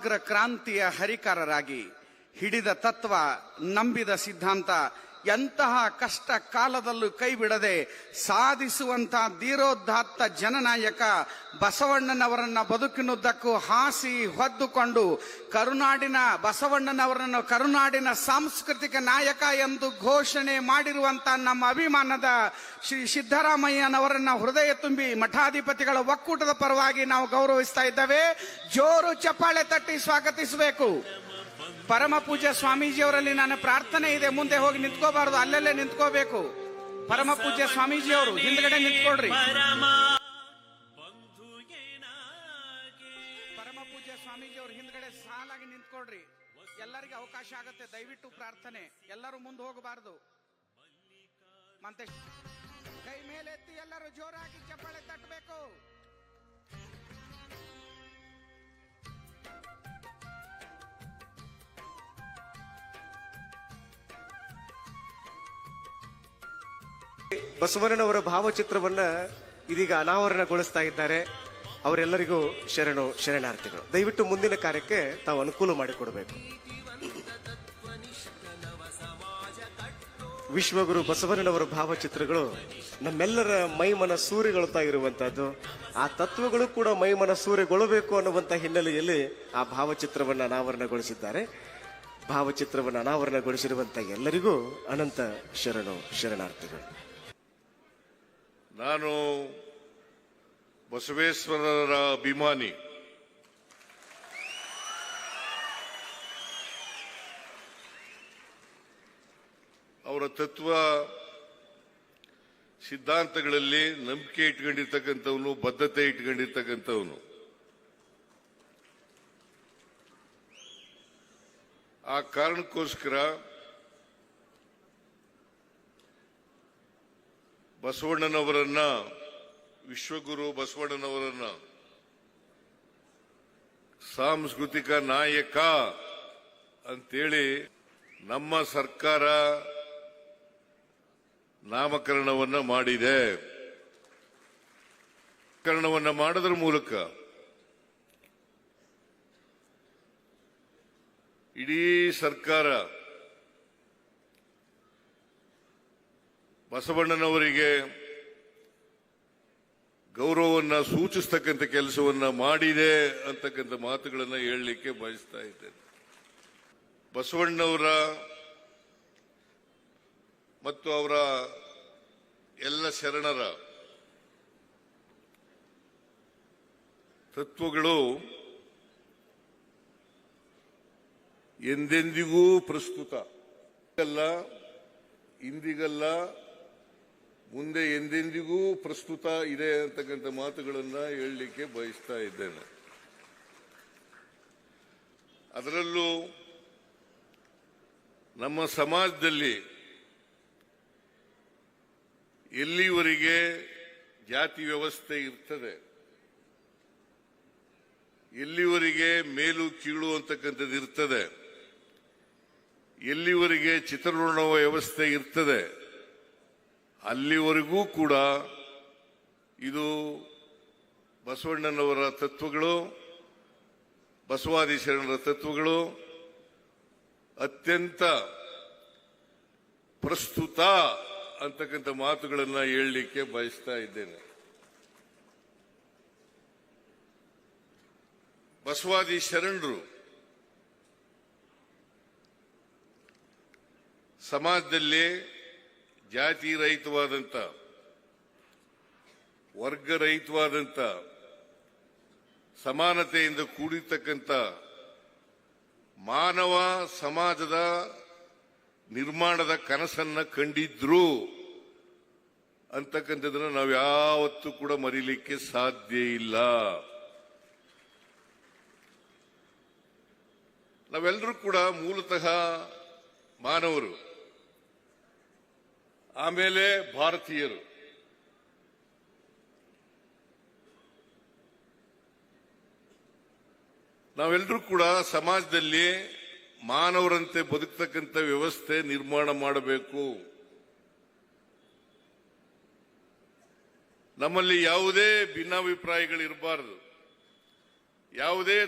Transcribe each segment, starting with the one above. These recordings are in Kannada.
ಸಮಗ್ರ ಕ್ರಾಂತಿಯ ಹರಿಕಾರರಾಗಿ ಹಿಡಿದ ತತ್ವ, ನಂಬಿದ ಸಿದ್ಧಾಂತ ಎಂತಹ ಕಷ್ಟ ಕಾಲದಲ್ಲೂ ಕೈ ಬಿಡದೆ ಸಾಧಿಸುವಂತಹ ಧೀರೋದಾತ್ತ ಜನನಾಯಕ ಬಸವಣ್ಣನವರನ್ನ ಬದುಕಿನುದ್ದಕ್ಕೂ ಹಾಸಿ ಹೊದ್ದುಕೊಂಡು ಬಸವಣ್ಣನವರನ್ನು ಕರುನಾಡಿನ ಸಾಂಸ್ಕೃತಿಕ ನಾಯಕ ಎಂದು ಘೋಷಣೆ ಮಾಡಿರುವಂತಹ ನಮ್ಮ ಅಭಿಮಾನದ ಶ್ರೀ ಸಿದ್ದರಾಮಯ್ಯನವರನ್ನ ಹೃದಯ ತುಂಬಿ ಮಠಾಧಿಪತಿಗಳ ಒಕ್ಕೂಟದ ಪರವಾಗಿ ನಾವು ಗೌರವಿಸ್ತಾ ಇದ್ದೇವೆ. ಜೋರು ಚಪ್ಪಾಳೆ ತಟ್ಟಿ ಸ್ವಾಗತಿಸಬೇಕು. ಪರಮ ಪೂಜ್ಯ ಸ್ವಾಮೀಜಿಯವರಲ್ಲಿ ನನ್ನ ಪ್ರಾರ್ಥನೆ ಇದೆ, ಮುಂದೆ ಹೋಗಿ ನಿಂತ್ಕೋಬಾರದು, ಅಲ್ಲಲ್ಲೇ ನಿಂತ್ಕೋಬೇಕು. ಪರಮ ಪೂಜ್ಯ ಸ್ವಾಮೀಜಿಯವರು ಹಿಂದ್ಗಡೆ ನಿಂತ್ಕೊಳ್ರಿ. ಪರಮ ಪೂಜ್ಯ ಸ್ವಾಮೀಜಿಯವರು ಹಿಂದ್ಗಡೆ ಸಾಲಾಗಿ ನಿಂತ್ಕೊಳ್ರಿ. ಎಲ್ಲರಿಗೂ ಅವಕಾಶ ಆಗತ್ತೆ, ದಯವಿಟ್ಟು ಪ್ರಾರ್ಥನೆ. ಎಲ್ಲರೂ ಮುಂದೆ ಹೋಗಬಾರದು. ಮತ್ತೆ ಕೈ ಮೇಲೆತ್ತಿ ಎಲ್ಲರೂ ಜೋರಾಗಿ ಚಪ್ಪಾಳೆ ತಟ್ಟಬೇಕು. ಬಸವಣ್ಣನವರ ಭಾವಚಿತ್ರವನ್ನ ಇದೀಗ ಅನಾವರಣಗೊಳಿಸ್ತಾ ಇದ್ದಾರೆ. ಅವರೆಲ್ಲರಿಗೂ ಶರಣಾರ್ಥಿಗಳು. ದಯವಿಟ್ಟು ಮುಂದಿನ ಕಾರ್ಯಕ್ಕೆ ತಾವು ಅನುಕೂಲ ಮಾಡಿಕೊಡಬೇಕು. ವಿಶ್ವಗುರು ಬಸವಣ್ಣನವರ ಭಾವಚಿತ್ರಗಳು ನಮ್ಮೆಲ್ಲರ ಮೈಮನ ಸೂರೆಗೊಳ್ತಾ ಇರುವಂತಹದ್ದು. ಆ ತತ್ವಗಳು ಕೂಡ ಮೈಮನ ಸೂರೆಗೊಳ್ಳಬೇಕು ಅನ್ನುವಂತ ಹಿನ್ನೆಲೆಯಲ್ಲಿ ಆ ಭಾವಚಿತ್ರವನ್ನು ಅನಾವರಣಗೊಳಿಸಿದ್ದಾರೆ. ಭಾವಚಿತ್ರವನ್ನು ಅನಾವರಣಗೊಳಿಸಿರುವಂತ ಎಲ್ಲರಿಗೂ ಅನಂತ ಶರಣಾರ್ಥಿಗಳು. ನಾನು ಬಸವೇಶ್ವರರ ಅಭಿಮಾನಿ. ಅವರ ತತ್ವ ಸಿದ್ಧಾಂತಗಳಲ್ಲಿ ನಂಬಿಕೆ ಇಟ್ಕೊಂಡಿರ್ತಕ್ಕಂಥವನು, ಬದ್ಧತೆ ಇಟ್ಕೊಂಡಿರ್ತಕ್ಕಂಥವನು. ಆ ಕಾರಣಕ್ಕೋಸ್ಕರ ಬಸವಣ್ಣನವರನ್ನ, ವಿಶ್ವಗುರು ಬಸವಣ್ಣನವರನ್ನ ಸಾಂಸ್ಕೃತಿಕ ನಾಯಕ ಅಂತೇಳಿ ನಮ್ಮ ಸರ್ಕಾರ ನಾಮಕರಣವನ್ನ ಮಾಡಿದೆ. ನಾಮಕರಣವನ್ನ ಮಾಡೋದ್ರ ಮೂಲಕ ಇಡೀ ಸರ್ಕಾರ ಬಸವಣ್ಣನವರಿಗೆ ಗೌರವವನ್ನು ಸೂಚಿಸ್ತಕ್ಕಂಥ ಕೆಲಸವನ್ನ ಮಾಡಿದೆ ಅಂತಕ್ಕಂಥ ಮಾತುಗಳನ್ನು ಹೇಳಲಿಕ್ಕೆ ಬಯಸ್ತಾ ಇದ್ದೇನೆ. ಬಸವಣ್ಣನವರ ಮತ್ತು ಅವರ ಎಲ್ಲ ಶರಣರ ತತ್ವಗಳು ಎಂದೆಂದಿಗೂ ಪ್ರಸ್ತುತ ಅಲ್ಲ, ಇಂದಿಗಲ್ಲ, ಮುಂದೆ ಎಂದೆಂದಿಗೂ ಪ್ರಸ್ತುತ ಇದೆ ಅಂತಕ್ಕಂಥ ಮಾತುಗಳನ್ನು ಹೇಳಲಿಕ್ಕೆ ಬಯಸ್ತಾ ಇದ್ದೇನೆ. ಅದರಲ್ಲೂ ನಮ್ಮ ಸಮಾಜದಲ್ಲಿ ಎಲ್ಲಿವರೆಗೆ ಜಾತಿ ವ್ಯವಸ್ಥೆ ಇರ್ತದೆ, ಎಲ್ಲಿವರೆಗೆ ಮೇಲು ಕೀಳು ಅಂತಕ್ಕಂಥದ್ದು ಇರ್ತದೆ, ಎಲ್ಲಿವರೆಗೆ ಚಿತ್ರಋಣ ವ್ಯವಸ್ಥೆ ಇರ್ತದೆ, ಅಲ್ಲಿವರೆಗೂ ಕೂಡ ಇದು ಬಸವಣ್ಣನವರ ತತ್ವಗಳು, ಬಸವಾದಿ ಶರಣರ ತತ್ವಗಳು ಅತ್ಯಂತ ಪ್ರಸ್ತುತ ಅಂತಕ್ಕಂಥ ಮಾತುಗಳನ್ನು ಹೇಳಲಿಕ್ಕೆ ಬಯಸ್ತಾ ಇದ್ದೇನೆ. ಬಸವಾದಿ ಶರಣರು ಸಮಾಜದಲ್ಲಿ ಜಾತಿ ರಹಿತವಾದಂಥ, ವರ್ಗರಹಿತವಾದಂಥ, ಸಮಾನತೆಯಿಂದ ಕೂಡಿರ್ತಕ್ಕಂಥ ಮಾನವ ಸಮಾಜದ ನಿರ್ಮಾಣದ ಕನಸನ್ನ ಕಂಡಿದ್ರು ಅಂತಕ್ಕಂಥದ್ದನ್ನು ನಾವು ಯಾವತ್ತೂ ಕೂಡ ಮರೀಲಿಕ್ಕೆ ಸಾಧ್ಯ ಇಲ್ಲ. ನಾವೆಲ್ಲರೂ ಕೂಡ ಮೂಲತಃ ಮಾನವರು, ಆಮೇಲೆ ಭಾರತೀಯರು. ನಾವೆಲ್ಲರೂ ಕೂಡ ಸಮಾಜದಲ್ಲಿ ಮಾನವರಂತೆ ಬದುಕತಕ್ಕಂಥ ವ್ಯವಸ್ಥೆ ನಿರ್ಮಾಣ ಮಾಡಬೇಕು. ನಮ್ಮಲ್ಲಿ ಯಾವುದೇ ಭಿನ್ನಾಭಿಪ್ರಾಯಗಳಿರಬಾರದು, ಯಾವುದೇ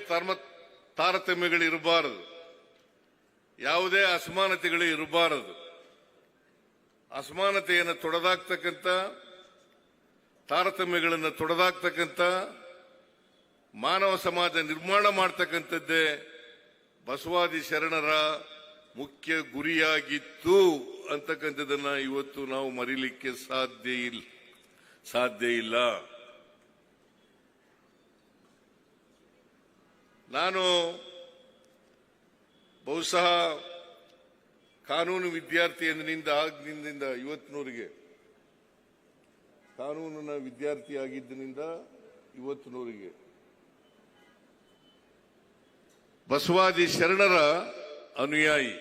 ತಾರತಮ್ಯಗಳಿರಬಾರದು, ಯಾವುದೇ ಅಸಮಾನತೆಗಳು ಇರಬಾರದು. ಅಸಮಾನತೆಯನ್ನು ತೊಡೆದಾಕ್ತಕ್ಕಂಥ, ತಾರತಮ್ಯಗಳನ್ನು ತೊಡೆದಾಕ್ತಕ್ಕಂಥ ಮಾನವ ಸಮಾಜ ನಿರ್ಮಾಣ ಮಾಡ್ತಕ್ಕಂಥದ್ದೇ ಬಸವಾದಿ ಶರಣರ ಮುಖ್ಯ ಗುರಿಯಾಗಿತ್ತು ಅಂತಕ್ಕಂಥದ್ದನ್ನ ಇವತ್ತು ನಾವು ಮರೀಲಿಕ್ಕೆ ಸಾಧ್ಯ ಇಲ್ಲ. ನಾನು ಬಹುಶಃ ಕಾನೂನು ವಿದ್ಯಾರ್ಥಿ ಎಂದಿನಿಂದ ಆಗಿನಿಂದ ಇವತ್ತಿನವರೆಗೆ, ಕಾನೂನಿನ ವಿದ್ಯಾರ್ಥಿ ಆಗಿದ್ದಿನಿಂದ ಇವತ್ತಿನವರೆಗೆ ಬಸವಾದಿ ಶರಣರ ಅನುಯಾಯಿ.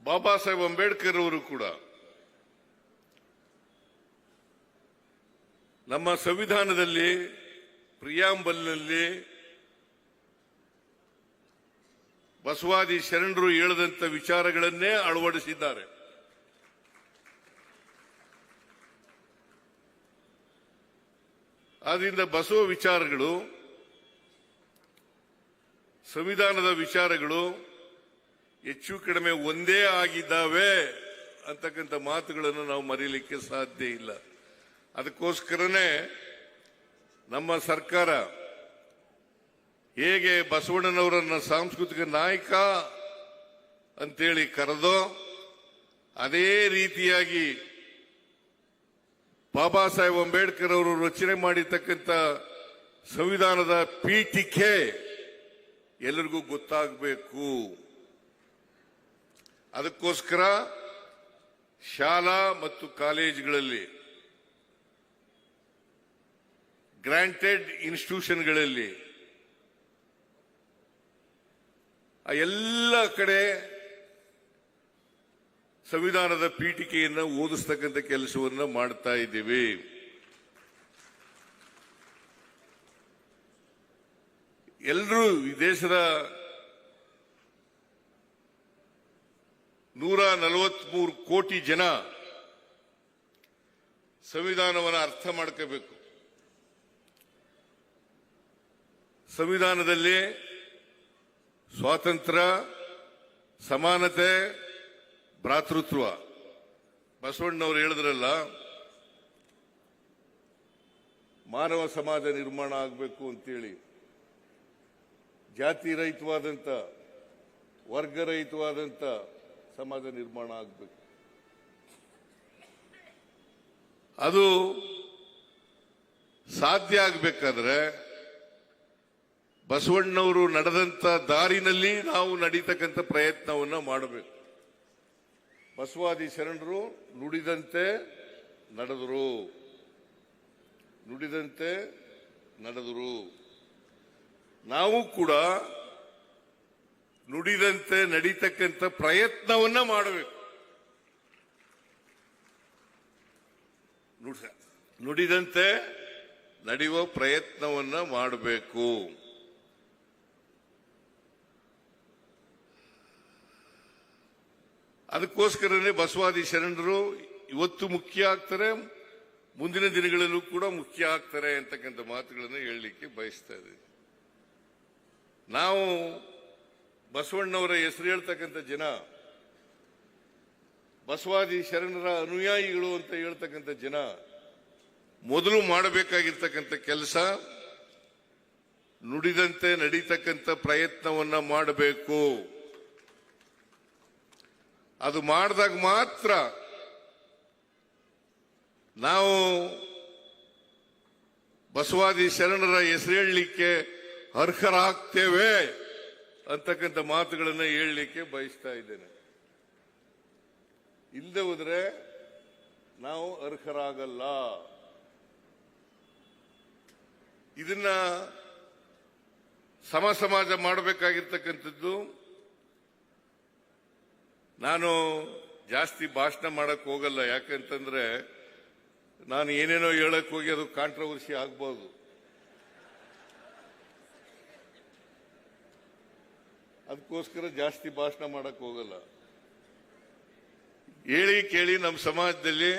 ಬಾಬಾ ಸಾಹೇಬ್ ಅಂಬೇಡ್ಕರ್ ಅವರು ಕೂಡ ನಮ್ಮ ಸಂವಿಧಾನದಲ್ಲಿ ಪ್ರಿಯಾಂಬಲ್ನಲ್ಲಿ ಬಸವಾದಿ ಶರಣರು ಹೇಳಿದಂತ ವಿಚಾರಗಳನ್ನೇ ಅಳವಡಿಸಿದ್ದಾರೆ. ಆದ್ರಿಂದ ಬಸವ ವಿಚಾರಗಳು, ಸಂವಿಧಾನದ ವಿಚಾರಗಳು ಹೆಚ್ಚು ಕಡಿಮೆ ಒಂದೇ ಆಗಿದ್ದಾವೆ ಅಂತಕ್ಕಂಥ ಮಾತುಗಳನ್ನು ನಾವು ಮರೀಲಿಕ್ಕೆ ಸಾಧ್ಯ ಇಲ್ಲ. ಅದಕ್ಕೋಸ್ಕರನೇ ನಮ್ಮ ಸರ್ಕಾರ ಹೇಗೆ ಬಸವಣ್ಣನವರನ್ನ ಸಾಂಸ್ಕೃತಿಕ ನಾಯಕ ಅಂತೇಳಿ ಕರೆದೋ, ಅದೇ ರೀತಿಯಾಗಿ ಬಾಬಾ ಸಾಹೇಬ್ ಅಂಬೇಡ್ಕರ್ ಅವರು ರಚನೆ ಮಾಡಿರ್ತಕ್ಕಂಥ ಸಂವಿಧಾನದ ಪೀಠಿಕೆ ಎಲ್ಲರಿಗೂ ಗೊತ್ತಾಗಬೇಕು. ಅದಕ್ಕೋಸ್ಕರ ಶಾಲಾ ಮತ್ತು ಕಾಲೇಜುಗಳಲ್ಲಿ, ಗ್ರಾಂಟೆಡ್ ಇನ್ಸ್ಟಿಟ್ಯೂಷನ್ಗಳಲ್ಲಿ, ಎಲ್ಲ ಕಡೆ ಸಂವಿಧಾನದ ಪೀಠಿಕೆಯನ್ನು ಓದಿಸ್ತಕ್ಕಂಥ ಕೆಲಸವನ್ನು ಮಾಡ್ತಾ ಇದ್ದೀವಿ. ಎಲ್ಲರೂ ಈ ದೇಶದ 143 ಕೋಟಿ ಜನ ಸಂವಿಧಾನವನ್ನು ಅರ್ಥ ಮಾಡ್ಕೋಬೇಕು. ಸಂವಿಧಾನದಲ್ಲಿ ಸ್ವಾತಂತ್ರ್ಯ, ಸಮಾನತೆ, ಭ್ರಾತೃತ್ವ, ಬಸವಣ್ಣನವರು ಹೇಳಿದ್ರಲ್ಲ, ಮಾನವ ಸಮಾಜ ನಿರ್ಮಾಣ ಆಗಬೇಕು ಅಂತೇಳಿ, ಜಾತಿ ರಹಿತವಾದಂಥ, ವರ್ಗರಹಿತವಾದಂಥ ಸಮಾಜ ನಿರ್ಮಾಣ ಆಗಬೇಕು. ಅದು ಸಾಧ್ಯ ಆಗಬೇಕಾದ್ರೆ ಬಸವಣ್ಣವರು ನಡೆದಂತ ದಾರಿನಲ್ಲಿ ನಾವು ನಡೀತಕ್ಕಂಥ ಪ್ರಯತ್ನವನ್ನು ಮಾಡಬೇಕು. ಬಸವಾದಿ ಶರಣರು ನುಡಿದಂತೆ ನಡೆದರು, ನುಡಿದಂತೆ ನಡೆದರು. ನಾವು ಕೂಡ ನುಡಿದಂತೆ ನಡೀತಕ್ಕಂಥ ಪ್ರಯತ್ನವನ್ನ ಮಾಡಬೇಕು. ನುಡಿದಂತೆ ನಡೆಯುವ ಪ್ರಯತ್ನವನ್ನ ಮಾಡಬೇಕು. ಅದಕ್ಕೋಸ್ಕರನೇ ಬಸವಾದಿ ಶರಣರು ಇವತ್ತು ಮುಖ್ಯ ಆಗ್ತಾರೆ, ಮುಂದಿನ ದಿನಗಳಲ್ಲೂ ಕೂಡ ಮುಖ್ಯ ಆಗ್ತಾರೆ ಅಂತಕ್ಕಂಥ ಮಾತುಗಳನ್ನು ಹೇಳಲಿಕ್ಕೆ ಬಯಸ್ತಾ ಇದ್ದೀವಿ. ನಾವು ಬಸವಣ್ಣವರ ಹೆಸರು ಹೇಳ್ತಕ್ಕಂಥ ಜನ, ಬಸವಾದಿ ಶರಣರ ಅನುಯಾಯಿಗಳು ಅಂತ ಹೇಳ್ತಕ್ಕಂಥ ಜನ ಮೊದಲು ಮಾಡಬೇಕಾಗಿರ್ತಕ್ಕಂಥ ಕೆಲಸ ನುಡಿದಂತೆ ನಡೀತಕ್ಕಂಥ ಪ್ರಯತ್ನವನ್ನ ಮಾಡಬೇಕು. ಅದು ಮಾಡಿದಾಗ ಮಾತ್ರ ನಾವು ಬಸವಾದಿ ಶರಣರ ಹೆಸರು ಹೇಳಲಿಕ್ಕೆ ಅರ್ಹರಾಗ್ತೇವೆ ಅಂತಕ್ಕಂಥ ಮಾತುಗಳನ್ನು ಹೇಳಲಿಕ್ಕೆ ಬಯಸ್ತಾ ಇದ್ದೇನೆ. ಇಲ್ಲದೆ ಹೋದ್ರೆ ನಾವು ಅರ್ಹರಾಗಲ್ಲ. ಇದನ್ನ ಸಮಾಜ ಮಾಡಬೇಕಾಗಿರ್ತಕ್ಕಂಥದ್ದು. ನಾನು ಜಾಸ್ತಿ ಭಾಷಣ ಮಾಡಕ್ ಹೋಗಲ್ಲ, ಯಾಕಂತಂದ್ರೆ ನಾನು ಏನೇನೋ ಹೇಳಕ್ ಹೋಗಿ ಅದು ಕಾಂಟ್ರವರ್ಸಿ ಆಗ್ಬೋದು. ಅದಕ್ಕೋಸ್ಕರ ಜಾಸ್ತಿ ಭಾಷಣ ಮಾಡಕ್ ಹೋಗಲ್ಲ. ಹೇಳಿ ಕೇಳಿ ನಮ್ಮ ಸಮಾಜದಲ್ಲಿ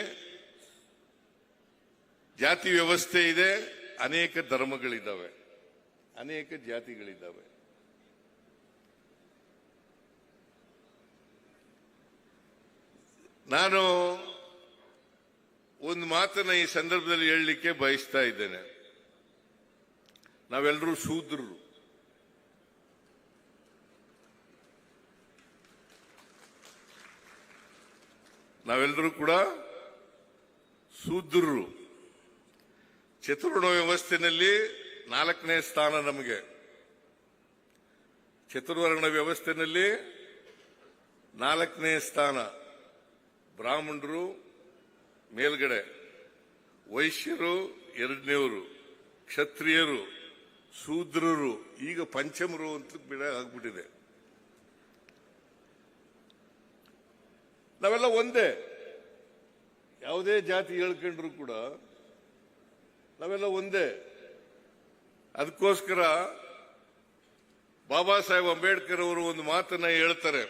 ಜಾತಿ ವ್ಯವಸ್ಥೆ ಇದೆ, ಅನೇಕ ಧರ್ಮಗಳಿದ್ದಾವೆ, ಅನೇಕ ಜಾತಿಗಳಿದ್ದಾವೆ. ನಾನು ಒಂದು ಮಾತನ್ನ ಈ ಸಂದರ್ಭದಲ್ಲಿ ಹೇಳಲಿಕ್ಕೆ ಬಯಸ್ತಾ ಇದ್ದೇನೆ. ನಾವೆಲ್ಲರೂ ಶೂದ್ರರು. ನಾವೆಲ್ಲರೂ ಕೂಡ ಶೂದ್ರರು. ಚತುರ್ವರ್ಣ ವ್ಯವಸ್ಥೆಯಲ್ಲಿ 4ನೇ ಸ್ಥಾನ ನಮಗೆ. ಚತುರ್ವರ್ಣ ವ್ಯವಸ್ಥೆಯಲ್ಲಿ 4ನೇ ಸ್ಥಾನ. ಬ್ರಾಹ್ಮಣರು ಮೇಲ್ಗಡೆ, ವೈಶ್ಯರು 2ನೇವರು, ಕ್ಷತ್ರಿಯರು, ಶೂದ್ರರು, ಈಗ ಪಂಚಮರು ಅಂತ ಬಿಡ ಆಗ್ಬಿಟ್ಟಿದೆ. ನಾವೆಲ್ಲ ಒಂದೇ. ಯಾವುದೇ ಜಾತಿ ಹೇಳ್ಕೊಂಡ್ರು ಕೂಡ ನಾವೆಲ್ಲ ಒಂದೇ. ಅದಕ್ಕೋಸ್ಕರ ಬಾಬಾ ಸಾಹೇಬ್ ಅಂಬೇಡ್ಕರ್ ಅವರು ಒಂದು ಮಾತನ್ನ ಹೇಳ್ತಾರೆ.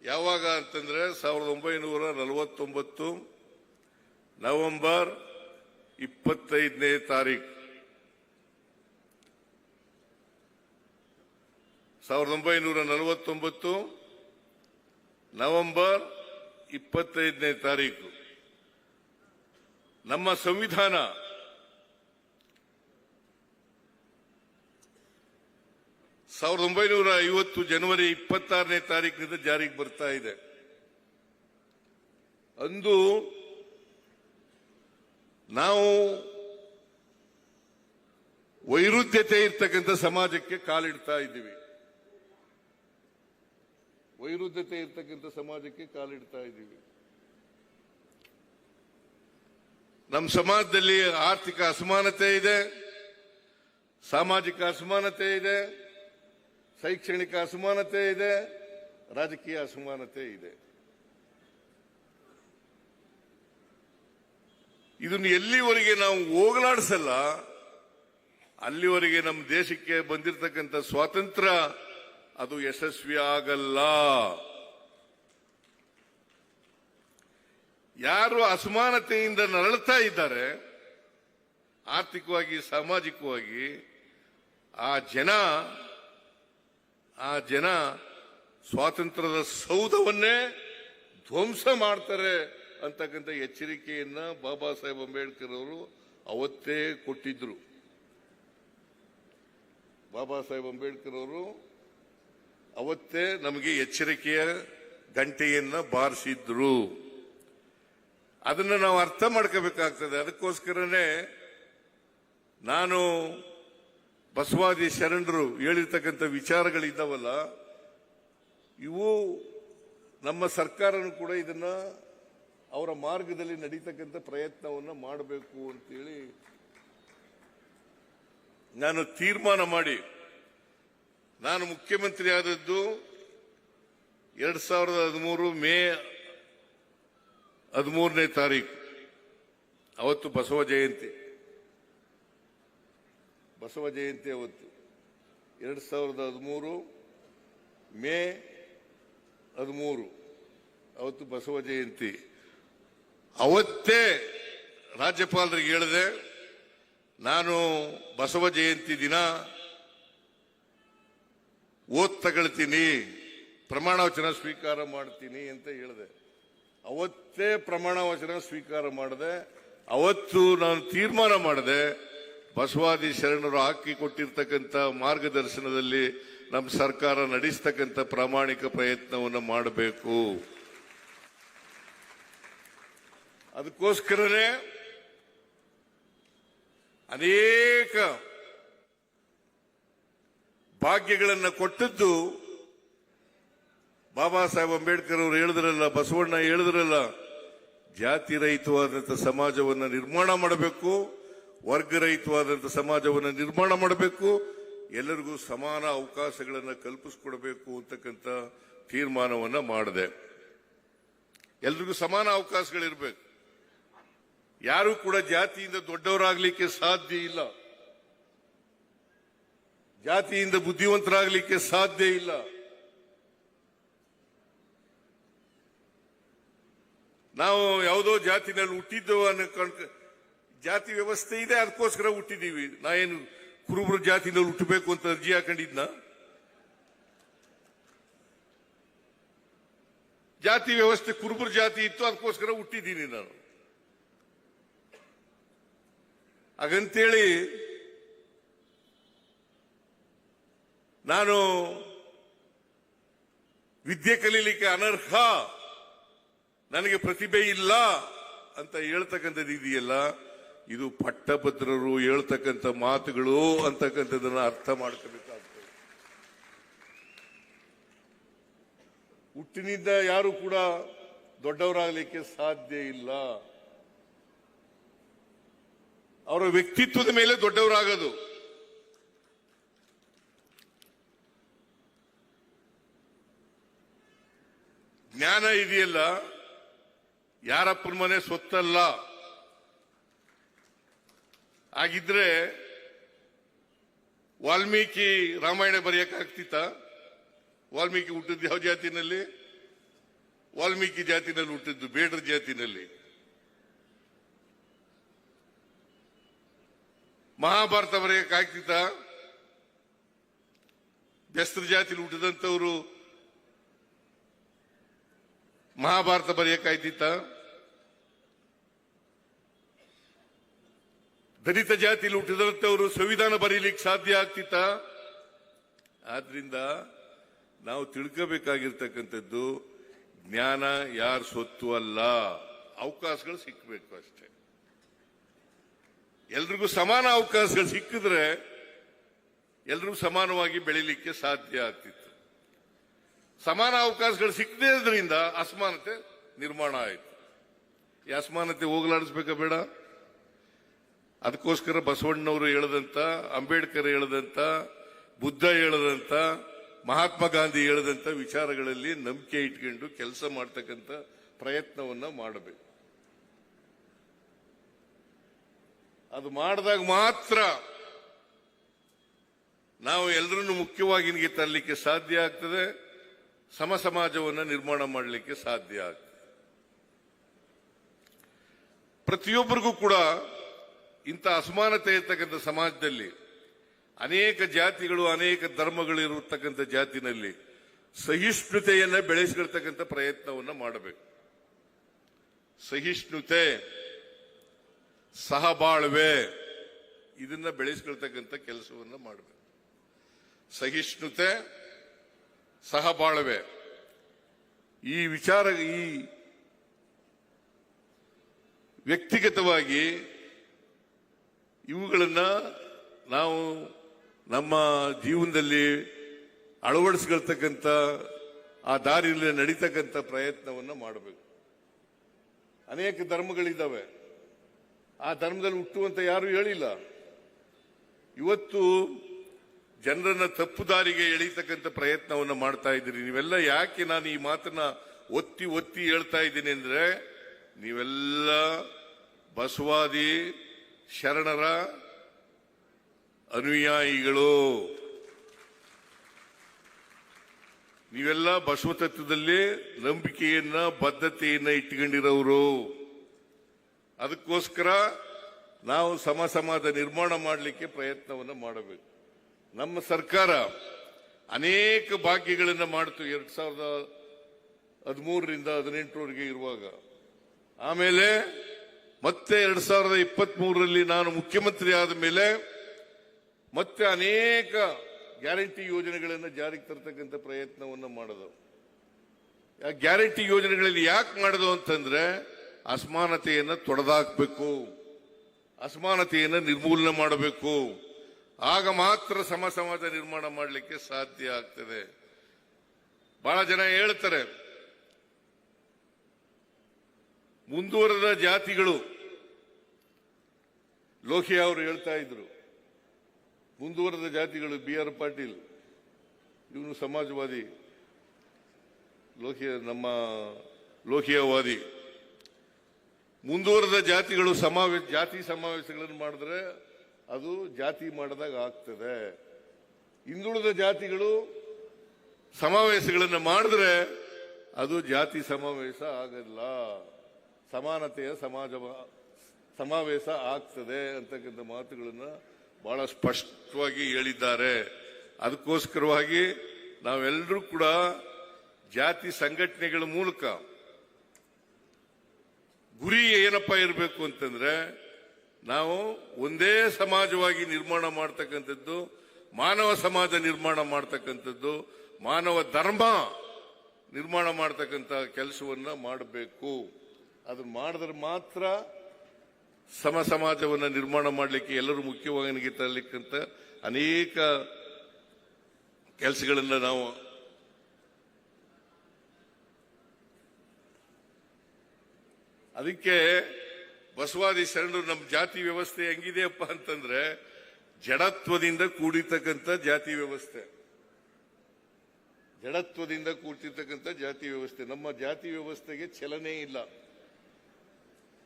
ಯಾವಾಗ ಅಂತಂದ್ರೆ 1949 ನವೆಂಬರ್ 25ನೇ ತಾರೀಕು. 1949 ನವೆಂಬರ್ 25ನೇ ತಾರೀಕು ನಮ್ಮ ಸಂವಿಧಾನ ಸಾವಿರದ 1950 ಜನವರಿ 26ನೇ ತಾರೀಕಿನಿಂದ ಜಾರಿಗೆ ಬರ್ತಾ ಇದೆ. ಅಂದು ನಾವು ವೈರುಧ್ಯತೆ ಇರ್ತಕ್ಕಂಥ ಸಮಾಜಕ್ಕೆ ಕಾಲಿಡ್ತಾ ಇದ್ದೀವಿ. ವೈರುಧ್ಯತೆ ಇರ್ತಕ್ಕಂಥ ಸಮಾಜಕ್ಕೆ ಕಾಲಿಡ್ತಾ ಇದ್ದೀವಿ. ನಮ್ಮ ಸಮಾಜದಲ್ಲಿ ಆರ್ಥಿಕ ಅಸಮಾನತೆ ಇದೆ, ಸಾಮಾಜಿಕ ಅಸಮಾನತೆ ಇದೆ, ಶೈಕ್ಷಣಿಕ ಅಸಮಾನತೆ ಇದೆ, ರಾಜಕೀಯ ಅಸಮಾನತೆ ಇದೆ. ಇದನ್ನು ಎಲ್ಲಿವರೆಗೆ ನಾವು ಹೋಗಲಾಡಿಸಲ್ಲ ಅಲ್ಲಿವರೆಗೆ ನಮ್ಮ ದೇಶಕ್ಕೆ ಬಂದಿರತಕ್ಕಂಥ ಸ್ವಾತಂತ್ರ್ಯ ಅದು ಯಶಸ್ವಿ ಆಗಲ್ಲ. ಯಾರು ಅಸಮಾನತೆಯಿಂದ ನರಳುತ್ತಾ ಇದ್ದಾರೆ ಆರ್ಥಿಕವಾಗಿ ಸಾಮಾಜಿಕವಾಗಿ, ಆ ಜನ ಸ್ವಾತಂತ್ರ್ಯದ ಸೌಧವನ್ನೇ ಧ್ವಂಸ ಮಾಡ್ತಾರೆ ಅಂತಕ್ಕಂಥ ಎಚ್ಚರಿಕೆಯನ್ನ ಬಾಬಾ ಸಾಹೇಬ್ ಅಂಬೇಡ್ಕರ್ ಅವರು ಅವತ್ತೇ ಕೊಟ್ಟಿದ್ರು. ಬಾಬಾ ಸಾಹೇಬ್ ಅಂಬೇಡ್ಕರ್ ಅವರು ಅವತ್ತೇ ನಮಗೆ ಎಚ್ಚರಿಕೆಯ ಗಂಟೆಯನ್ನ ಬಾರಿಸಿದ್ರು. ಅದನ್ನ ನಾವು ಅರ್ಥ ಮಾಡ್ಕೋಬೇಕಾಗ್ತದೆ. ಅದಕ್ಕೋಸ್ಕರನೇ ನಾನು ಬಸವಾದಿ ಶರಣರು ಹೇಳಿರ್ತಕ್ಕಂಥ ವಿಚಾರಗಳಿದ್ದಾವಲ್ಲ, ಇವು ನಮ್ಮ ಸರ್ಕಾರನೂ ಕೂಡ ಇದನ್ನ ಅವರ ಮಾರ್ಗದಲ್ಲಿ ನಡೀತಕ್ಕಂಥ ಪ್ರಯತ್ನವನ್ನು ಮಾಡಬೇಕು ಅಂತೇಳಿ ನಾನು ತೀರ್ಮಾನ ಮಾಡಿ, ನಾನು ಮುಖ್ಯಮಂತ್ರಿ ಆದದ್ದು 2013 ಮೇ 13ನೇ ತಾರೀಕು. ಅವತ್ತು ಬಸವ ಜಯಂತಿ ಅವತ್ತು 2013 ಮೇ 13 ಅವತ್ತು ಬಸವ ಜಯಂತಿ. ಅವತ್ತೇ ರಾಜ್ಯಪಾಲರಿಗೆ ಹೇಳಿದೆ, ನಾನು ಬಸವ ಜಯಂತಿ ದಿನ ಓದ್ ತಗೊಳ್ತೀನಿ, ಪ್ರಮಾಣ ವಚನ ಸ್ವೀಕಾರ ಮಾಡ್ತೀನಿ ಅಂತ ಹೇಳಿದೆ. ಅವತ್ತೇ ಪ್ರಮಾಣ ವಚನ ಸ್ವೀಕಾರ ಮಾಡಿದೆ. ಅವತ್ತು ನಾನು ತೀರ್ಮಾನ ಮಾಡಿದೆ, ಬಸವಾದಿ ಶರಣರು ಹಾಕಿಕೊಟ್ಟಿರ್ತಕ್ಕಂಥ ಮಾರ್ಗದರ್ಶನದಲ್ಲಿ ನಮ್ಮ ಸರ್ಕಾರ ನಡೆಸ್ತಕ್ಕಂಥ ಪ್ರಾಮಾಣಿಕ ಪ್ರಯತ್ನವನ್ನು ಮಾಡಬೇಕು. ಅದಕ್ಕೋಸ್ಕರನೇ ಅನೇಕ ಭಾಗ್ಯಗಳನ್ನು ಕೊಟ್ಟದ್ದು ಬಾಬಾ ಸಾಹೇಬ್ ಅಂಬೇಡ್ಕರ್ ಅವರು ಹೇಳಿದ್ರಲ್ಲ, ಬಸವಣ್ಣ ಹೇಳಿದ್ರಲ್ಲ, ಜಾತಿ ರಹಿತವಾದಂಥ ಸಮಾಜವನ್ನು ನಿರ್ಮಾಣ ಮಾಡಬೇಕು, ವರ್ಗರಹಿತವಾದಂಥ ಸಮಾಜವನ್ನು ನಿರ್ಮಾಣ ಮಾಡಬೇಕು, ಎಲ್ಲರಿಗೂ ಸಮಾನ ಅವಕಾಶಗಳನ್ನು ಕಲ್ಪಿಸಿಕೊಡಬೇಕು ಅಂತಕ್ಕಂಥ ತೀರ್ಮಾನವನ್ನ ಮಾಡಿದೆ. ಎಲ್ರಿಗೂ ಸಮಾನ ಅವಕಾಶಗಳಿರ್ಬೇಕು. ಯಾರು ಕೂಡ ಜಾತಿಯಿಂದ ದೊಡ್ಡವರಾಗಲಿಕ್ಕೆ ಸಾಧ್ಯ ಇಲ್ಲ, ಜಾತಿಯಿಂದ ಬುದ್ಧಿವಂತರಾಗಲಿಕ್ಕೆ ಸಾಧ್ಯ ಇಲ್ಲ. ನಾವು ಯಾವುದೋ ಜಾತಿನಲ್ಲಿ ಹುಟ್ಟಿದ್ದೆವು ಅನ್ನೋ ಜಾತಿ ವ್ಯವಸ್ಥೆ ಇದೆ, ಅದಕ್ಕೋಸ್ಕರ ಹುಟ್ಟಿದೀವಿ. ನಾ ಏನು ಕುರುಬರು ಜಾತಿನಲ್ಲಿ ಹುಟ್ಟಬೇಕು ಅಂತ ಅರ್ಜಿ ಹಾಕೊಂಡಿದ್ನ? ಜಾತಿ ವ್ಯವಸ್ಥೆ ಕುರುಬರ ಜಾತಿ ಇತ್ತು, ಅದಕ್ಕೋಸ್ಕರ ಹುಟ್ಟಿದ್ದೀನಿ ನಾನು. ಹಾಗಂತೇಳಿ ನಾನು ವಿದ್ಯೆ ಕಲೀಲಿಕ್ಕೆ ಅನರ್ಹ, ನನಗೆ ಪ್ರತಿಭೆ ಇಲ್ಲ ಅಂತ ಹೇಳ್ತಕ್ಕಂಥದ್ದು ಇದೆಯಲ್ಲ, ಇದು ಪಟ್ಟಭದ್ರರು ಹೇಳ್ತಕ್ಕಂಥ ಮಾತುಗಳು ಅಂತಕ್ಕಂಥದ್ದನ್ನ ಅರ್ಥ ಮಾಡ್ಕೋಬೇಕಾಗ್ತದೆ. ಹುಟ್ಟಿನಿಂದ ಯಾರು ಕೂಡ ದೊಡ್ಡವರಾಗಲಿಕ್ಕೆ ಸಾಧ್ಯ ಇಲ್ಲ. ಅವರ ವ್ಯಕ್ತಿತ್ವದ ಮೇಲೆ ದೊಡ್ಡವರಾಗೋದು. ಜ್ಞಾನ ಇದೆಯಲ್ಲ, ಯಾರಪ್ಪನ ಮನೆ ಸೊತ್ತಲ್ಲ. ಆಗಿದ್ರೆ ವಾಲ್ಮೀಕಿ ರಾಮಾಯಣ ಬರೆಯಕ್ಕಾಗ್ತಿತ್ತ? ವಾಲ್ಮೀಕಿ ಹುಟ್ಟಿದ್ದು ಯಾವ ಜಾತಿನಲ್ಲಿ? ವಾಲ್ಮೀಕಿ ಜಾತಿನಲ್ಲಿ ಹುಟ್ಟಿದ್ದು, ಬೇಡರ ಜಾತಿನಲ್ಲಿ. ಮಹಾಭಾರತ ಬರೆಯಕ್ಕಾಗ್ತಿತ್ತ? ಬೆಸ್ತರ ಜಾತಿಲಿ ಹುಟ್ಟಿದಂಥವರು ಮಹಾಭಾರತ ಬರೆಯಕ್ಕಾಯ್ತಿತ್ತ? ದಲಿತ ಜಾತಿಯಲ್ಲಿ ಹುಟ್ಟಿದಂಥವರು ಸಂವಿಧಾನ ಬರೀಲಿಕ್ಕೆ ಸಾಧ್ಯ ಆಗ್ತಿತ್ತ? ಆದ್ರಿಂದ ನಾವು ತಿಳ್ಕೋಬೇಕಾಗಿರ್ತಕ್ಕಂಥದ್ದು, ಜ್ಞಾನ ಯಾರ ಸೊತ್ತು ಅಲ್ಲ, ಅವಕಾಶಗಳು ಸಿಕ್ಕಬೇಕು ಅಷ್ಟೇ. ಎಲ್ರಿಗೂ ಸಮಾನ ಅವಕಾಶಗಳು ಸಿಕ್ಕಿದ್ರೆ ಎಲ್ರಿಗೂ ಸಮಾನವಾಗಿ ಬೆಳಿಲಿಕ್ಕೆ ಸಾಧ್ಯ ಆಗ್ತಿತ್ತು. ಸಮಾನ ಅವಕಾಶಗಳು ಸಿಕ್ಕದೇ ಇದ್ರಿಂದ ಅಸಮಾನತೆ ನಿರ್ಮಾಣ ಆಯಿತು. ಈ ಅಸಮಾನತೆ ಹೋಗಲಾಡಿಸ್ಬೇಕಾ ಬೇಡ? ಅದಕ್ಕೋಸ್ಕರ ಬಸವಣ್ಣವರು ಹೇಳದಂತ, ಅಂಬೇಡ್ಕರ್ ಹೇಳದಂತ, ಬುದ್ಧ ಹೇಳದಂತ, ಮಹಾತ್ಮ ಗಾಂಧಿ ಹೇಳದಂತ ವಿಚಾರಗಳಲ್ಲಿ ನಂಬಿಕೆ ಇಟ್ಕೊಂಡು ಕೆಲಸ ಮಾಡ್ತಕ್ಕಂಥ ಪ್ರಯತ್ನವನ್ನ ಮಾಡಬೇಕು. ಅದು ಮಾಡಿದಾಗ ಮಾತ್ರ ನಾವು ಎಲ್ಲರನ್ನು ಮುಖ್ಯವಾಗಿ ಇಲ್ಲಿಗೆ ತರಲಿಕ್ಕೆ ಸಾಧ್ಯ ಆಗ್ತದೆ, ಸಮ ಸಮಾಜವನ್ನು ನಿರ್ಮಾಣ ಮಾಡಲಿಕ್ಕೆ ಸಾಧ್ಯ ಆಗ್ತದೆ. ಪ್ರತಿಯೊಬ್ಬರಿಗೂ ಕೂಡ ಇಂಥ ಅಸಮಾನತೆ ಇರ್ತಕ್ಕಂಥ ಸಮಾಜದಲ್ಲಿ, ಅನೇಕ ಜಾತಿಗಳು, ಅನೇಕ ಧರ್ಮಗಳು ಇರತಕ್ಕಂಥ ಜಾತಿನಲ್ಲಿ ಸಹಿಷ್ಣುತೆಯನ್ನ ಬೆಳೆಸಿಕೊಳ್ತಕ್ಕಂಥ ಪ್ರಯತ್ನವನ್ನ ಮಾಡಬೇಕು. ಸಹಿಷ್ಣುತೆ, ಸಹಬಾಳ್ವೆ, ಇದನ್ನ ಬೆಳೆಸಿಕೊಳ್ತಕ್ಕಂಥ ಕೆಲಸವನ್ನ ಮಾಡಬೇಕು. ಸಹಿಷ್ಣುತೆ, ಸಹಬಾಳ್ವೆ, ಈ ವಿಚಾರ, ಈ ವ್ಯಕ್ತಿಗತವಾಗಿ ಇವುಗಳನ್ನ ನಾವು ನಮ್ಮ ಜೀವನದಲ್ಲಿ ಅಳವಡಿಸ್ಕೊಳ್ತಕ್ಕಂಥ, ಆ ದಾರಿಯಲ್ಲಿ ನಡೀತಕ್ಕಂಥ ಪ್ರಯತ್ನವನ್ನ ಮಾಡಬೇಕು. ಅನೇಕ ಧರ್ಮಗಳಿದ್ದಾವೆ, ಆ ಧರ್ಮದಲ್ಲಿ ಹುಟ್ಟುವಂತ ಯಾರು ಹೇಳಿಲ್ಲ. ಇವತ್ತು ಜನರನ್ನ ತಪ್ಪು ದಾರಿಗೆ ಎಳೀತಕ್ಕಂಥ ಪ್ರಯತ್ನವನ್ನ ಮಾಡ್ತಾ ಇದ್ದೀರಿ. ನೀವೆಲ್ಲ ಯಾಕೆ ನಾನು ಈ ಮಾತನ್ನ ಒತ್ತಿ ಒತ್ತಿ ಹೇಳ್ತಾ ಇದ್ದೀನಿ ಅಂದ್ರೆ, ನೀವೆಲ್ಲ ಬಸವಾದಿ ಶರಣರ ಅನುಯಾಯಿಗಳು. ನೀವೆಲ್ಲ ಬಸವ ತತ್ವದಲ್ಲಿ ನಂಬಿಕೆಯನ್ನ, ಬದ್ಧತೆಯನ್ನ ಇಟ್ಕೊಂಡಿರೋರು. ಅದಕ್ಕೋಸ್ಕರ ನಾವು ಸಮ ಸಮಾಜ ನಿರ್ಮಾಣ ಮಾಡಲಿಕ್ಕೆ ಪ್ರಯತ್ನವನ್ನ ಮಾಡಬೇಕು. ನಮ್ಮ ಸರ್ಕಾರ ಅನೇಕ ಭಾಗ್ಯಗಳನ್ನು ಮಾಡಿತು 2013ರಿಂದ 2018ರವರೆಗೆ ಇರುವಾಗ. ಆಮೇಲೆ ಮತ್ತೆ 2023ರಲ್ಲಿ ನಾನು ಮುಖ್ಯಮಂತ್ರಿ ಆದ ಮೇಲೆ ಮತ್ತೆ ಅನೇಕ ಗ್ಯಾರಂಟಿ ಯೋಜನೆಗಳನ್ನು ಜಾರಿಗೆ ತರತಕ್ಕಂಥ ಪ್ರಯತ್ನವನ್ನು ಮಾಡೋದು. ಗ್ಯಾರಂಟಿ ಯೋಜನೆಗಳಲ್ಲಿ ಯಾಕೆ ಮಾಡೋದು ಅಂತಂದ್ರೆ, ಅಸಮಾನತೆಯನ್ನ ತೊಡೆದಾಕಬೇಕು, ಅಸಮಾನತೆಯನ್ನ ನಿರ್ಮೂಲನೆ ಮಾಡಬೇಕು. ಆಗ ಮಾತ್ರ ಸಮ ಸಮಾಜ ನಿರ್ಮಾಣ ಮಾಡಲಿಕ್ಕೆ ಸಾಧ್ಯ ಆಗ್ತದೆ. ಬಹಳ ಜನ ಹೇಳ್ತಾರೆ, ಮುಂದುವರೆದ ಜಾತಿಗಳು, ಲೋಹಿಯಾ ಅವರು ಹೇಳ್ತಾ ಇದ್ರು, ಮುಂದುವರೆದ ಜಾತಿಗಳು, BR ಪಾಟೀಲ್ ಇವನು ಸಮಾಜವಾದಿ, ನಮ್ಮ ಲೋಹಿಯಾವಾದಿ. ಮುಂದುವರೆದ ಜಾತಿಗಳು ಜಾತಿ ಸಮಾವೇಶಗಳನ್ನು ಮಾಡಿದ್ರೆ ಅದು ಜಾತಿ ಮಾಡಿದಾಗ ಆಗ್ತದೆ. ಹಿಂದುಳಿದ ಜಾತಿಗಳು ಸಮಾವೇಶಗಳನ್ನು ಮಾಡಿದ್ರೆ ಅದು ಜಾತಿ ಸಮಾವೇಶ ಆಗಲ್ಲ ಸಮಾನತೆಯ ಸಮಾವೇಶ ಆಗ್ತದೆ ಅಂತಕ್ಕಂಥ ಮಾತುಗಳನ್ನ ಬಹಳ ಸ್ಪಷ್ಟವಾಗಿ ಹೇಳಿದ್ದಾರೆ. ಅದಕ್ಕೋಸ್ಕರವಾಗಿ ನಾವೆಲ್ಲರೂ ಕೂಡ ಜಾತಿ ಸಂಘಟನೆಗಳ ಮೂಲಕ ಗುರಿ ಏನಪ್ಪಾ ಇರಬೇಕು ಅಂತಂದ್ರೆ, ನಾವು ಒಂದೇ ಸಮಾಜವಾಗಿ ನಿರ್ಮಾಣ ಮಾಡ್ತಕ್ಕಂಥದ್ದು, ಮಾನವ ಸಮಾಜ ನಿರ್ಮಾಣ ಮಾಡ್ತಕ್ಕಂಥದ್ದು, ಮಾನವ ಧರ್ಮ ನಿರ್ಮಾಣ ಮಾಡ್ತಕ್ಕಂಥ ಕೆಲಸವನ್ನ ಮಾಡಬೇಕು. ಅದನ್ನ ಮಾಡಿದ್ರೆ ಮಾತ್ರ ಸಮ ಸಮಾಜವನ್ನ ನಿರ್ಮಾಣ ಮಾಡಲಿಕ್ಕೆ ಎಲ್ಲರೂ ಮುಖ್ಯವಾಗಿ ತರಲಿಕ್ಕಂತ ಅನೇಕ ಕೆಲಸಗಳನ್ನ ನಾವು ಅದಕ್ಕೆ ಬಸವಾದಿ ಶರಣರು ನಮ್ಮ ಜಾತಿ ವ್ಯವಸ್ಥೆ ಹೆಂಗಿದೆಯಪ್ಪ ಅಂತಂದ್ರೆ ಜಡತ್ವದಿಂದ ಕೂಡಿರ್ತಕ್ಕಂಥ ಜಾತಿ ವ್ಯವಸ್ಥೆ. ಜಡತ್ವದಿಂದ ಕೂಡ್ತಿರ್ತಕ್ಕಂಥ ಜಾತಿ ವ್ಯವಸ್ಥೆ. ನಮ್ಮ ಜಾತಿ ವ್ಯವಸ್ಥೆಗೆ ಚಲನೆ ಇಲ್ಲ.